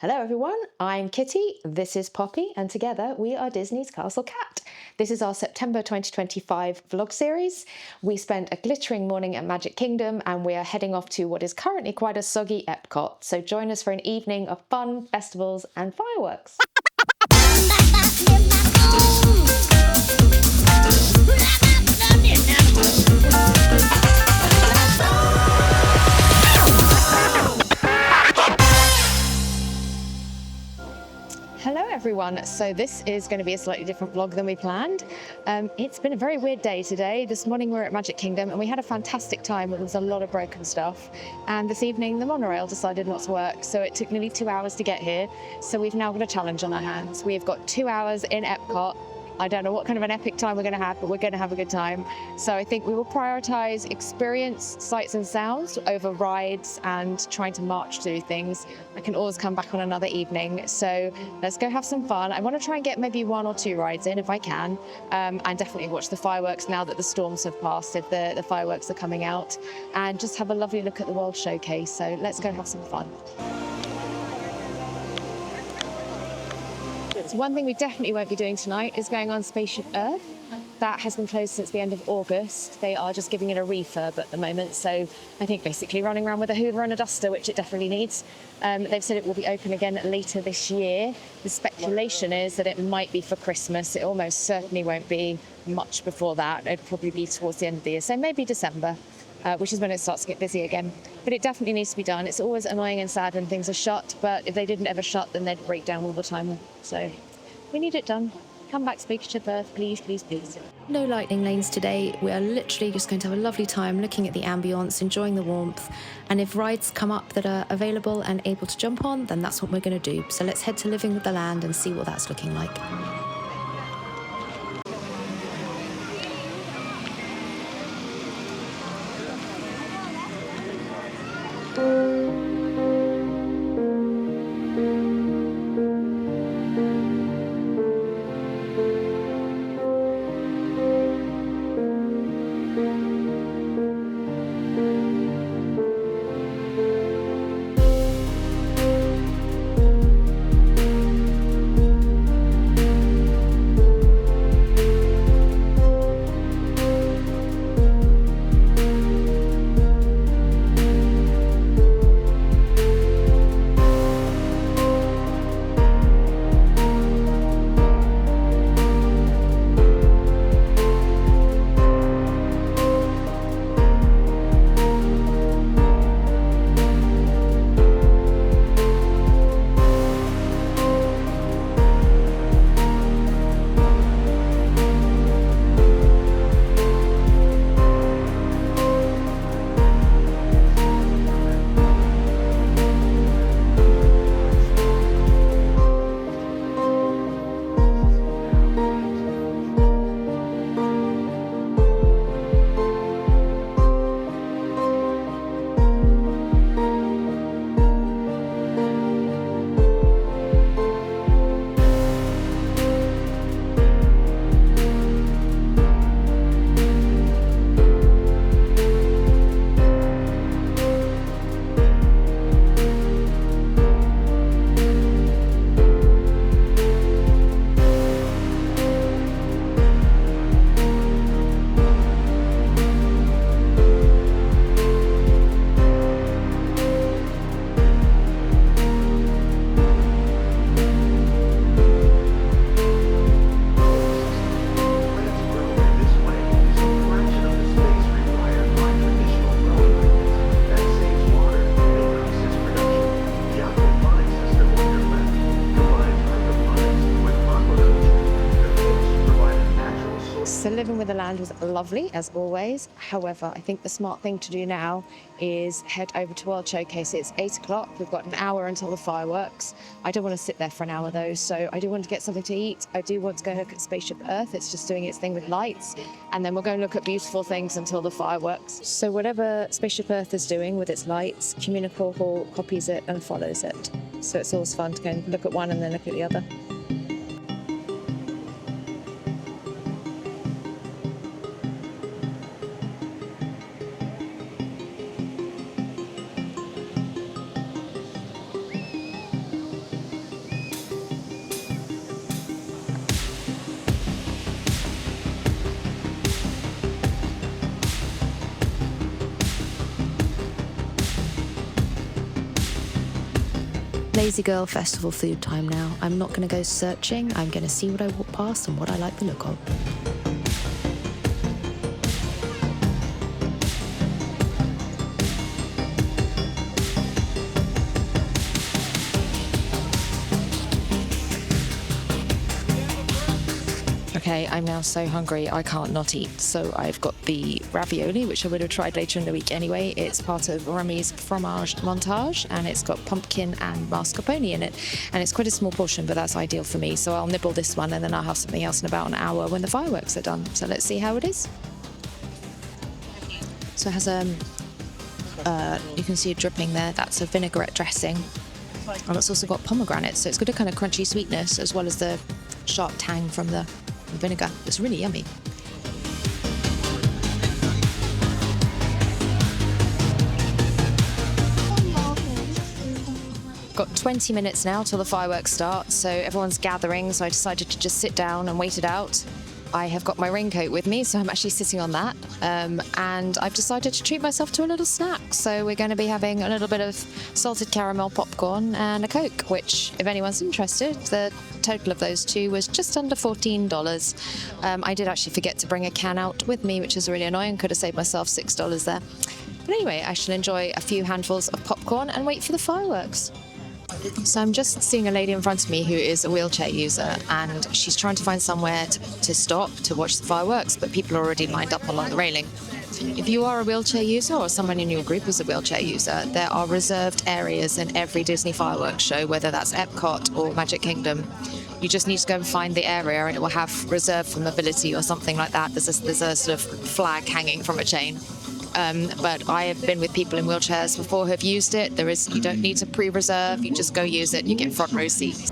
Hello everyone, I'm Kitty, this is Poppy, and together we are Disney's Castle Cat. This is our September 2025 vlog series. We spent a glittering morning at Magic Kingdom and we are heading off to what is currently quite a soggy Epcot, so join us for an evening of fun, festivals and fireworks. Hello everyone, so this is going to be a slightly different vlog than we planned. It's been a very weird day today. This morning we were at Magic Kingdom and we had a fantastic time, but there was a lot of broken stuff. And this evening the monorail decided not to work, so it took nearly 2 hours to get here. So we've now got a challenge on our hands. We've got 2 hours in Epcot. I don't know what kind of an epic time we're going to have, but we're going to have a good time. So I think we will prioritise experience, sights and sounds over rides and trying to march through things. I can always come back on another evening. So let's go have some fun. I want to try and get maybe 1 or 2 rides in if I can, and definitely watch the fireworks now that the storms have passed, if the fireworks are coming out, and just have a lovely look at the World Showcase. So let's go have some fun. So one thing we definitely won't be doing tonight is going on Spaceship Earth. That has been closed since the end of August. They are just giving it a refurb at the moment. So I think basically running around with a Hoover and a duster, which it definitely needs. They've said it will be open again later this year. The speculation is that it might be for Christmas. It almost certainly won't be much before that. It'd probably be towards the end of the year. So maybe December. Which is when it starts to get busy again. But it definitely needs to be done. It's always annoying and sad when things are shut, but if they didn't ever shut, then they'd break down all the time. So we need it done. Come back, Spaceship Earth, please, please, please. No lightning lanes today. We are literally just going to have a lovely time looking at the ambience, enjoying the warmth. And if rides come up that are available and able to jump on, then that's what we're going to do. So let's head to Living with the Land and see what that's looking like. So Living with the Land was lovely, as always. However, I think the smart thing to do now is head over to World Showcase. It's 8 o'clock. We've got an hour until the fireworks. I don't want to sit there for an hour, though, so I do want to get something to eat. I do want to go look at Spaceship Earth. It's just doing its thing with lights. And then we'll go and look at beautiful things until the fireworks. So whatever Spaceship Earth is doing with its lights, Communicore copies it and follows it. So it's always fun to go and look at one and then look at the other. Lazy girl festival food time now. I'm not going to go searching. I'm going to see what I walk past and what I like the look of. Okay, I'm now so hungry I can't not eat. So I've got the ravioli, which I would have tried later in the week anyway. It's part of Remy's fromage montage, and it's got pumpkin and mascarpone in it. And it's quite a small portion, but that's ideal for me. So I'll nibble this one, and then I'll have something else in about an hour when the fireworks are done. So let's see how it is. So it has you can see it dripping there. That's a vinaigrette dressing. And it's also got pomegranate, so it's got a kind of crunchy sweetness as well as the sharp tang from the vinegar. It's really yummy. Got 20 minutes now till the fireworks start, so everyone's gathering, so I decided to just sit down and wait it out. I have got my raincoat with me, so I'm actually sitting on that, and I've decided to treat myself to a little snack. So we're going to be having a little bit of salted caramel popcorn and a Coke, which, if anyone's interested, the total of those two was just under $14. I did actually forget to bring a can out with me, which is really annoying. Could have saved myself $6 there. But anyway, I shall enjoy a few handfuls of popcorn and wait for the fireworks. So I'm just seeing a lady in front of me who is a wheelchair user, and she's trying to find somewhere to stop to watch the fireworks, but people are already lined up along the railing. If you are a wheelchair user or someone in your group is a wheelchair user, there are reserved areas in every Disney fireworks show, whether that's Epcot or Magic Kingdom. You just need to go and find the area, and it will have reserved for mobility or something like that. There's a sort of flag hanging from a chain. But I have been with people in wheelchairs before who have used it. You don't need to pre-reserve, you just go use it, you get front row seats.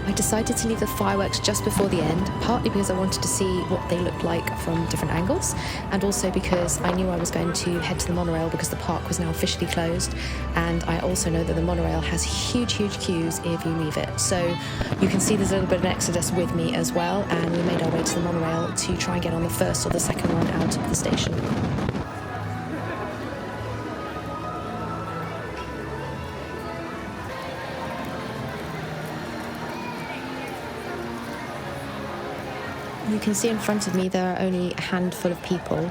I decided to leave the fireworks just before the end, partly because I wanted to see what they looked like from different angles, and also because I knew I was going to head to the monorail because the park was now officially closed, and I also know that the monorail has huge queues if you leave it. So you can see there's a little bit of an exodus with me as well, and we made our way to the monorail to try and get on the first or the second run out of the station. You can see in front of me there are only a handful of people.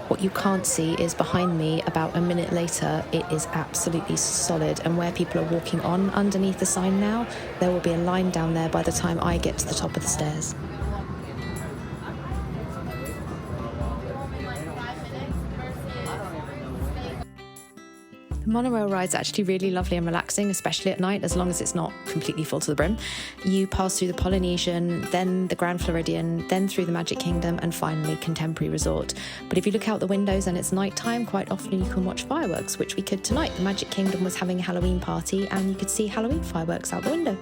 What you can't see is behind me, about a minute later, it is absolutely solid. And where people are walking on underneath the sign now, there will be a line down there by the time I get to the top of the stairs. The monorail ride's actually really lovely and relaxing, especially at night, as long as it's not completely full to the brim. You pass through the Polynesian, then the Grand Floridian, then through the Magic Kingdom, and finally Contemporary Resort. But if you look out the windows and it's nighttime, quite often you can watch fireworks, which we could tonight. The Magic Kingdom was having a Halloween party and you could see Halloween fireworks out the window.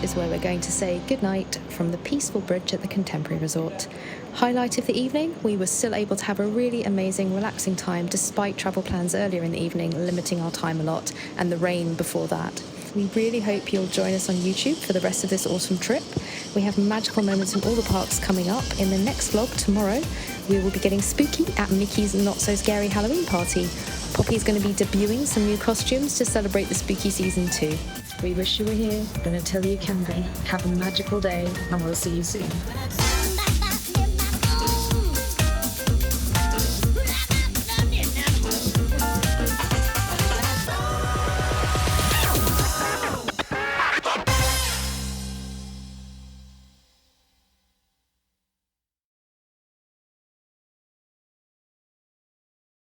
Is where we're going to say goodnight from the peaceful bridge at the Contemporary Resort. Highlight of the evening, we were still able to have a really amazing, relaxing time despite travel plans earlier in the evening limiting our time a lot and the rain before that. We really hope you'll join us on YouTube for the rest of this awesome trip. We have magical moments in all the parks coming up. In the next vlog tomorrow, we will be getting spooky at Mickey's Not So Scary Halloween Party. Poppy's going to be debuting some new costumes to celebrate the spooky season too. We wish you were here, but until you can be, have a magical day, and we'll see you soon.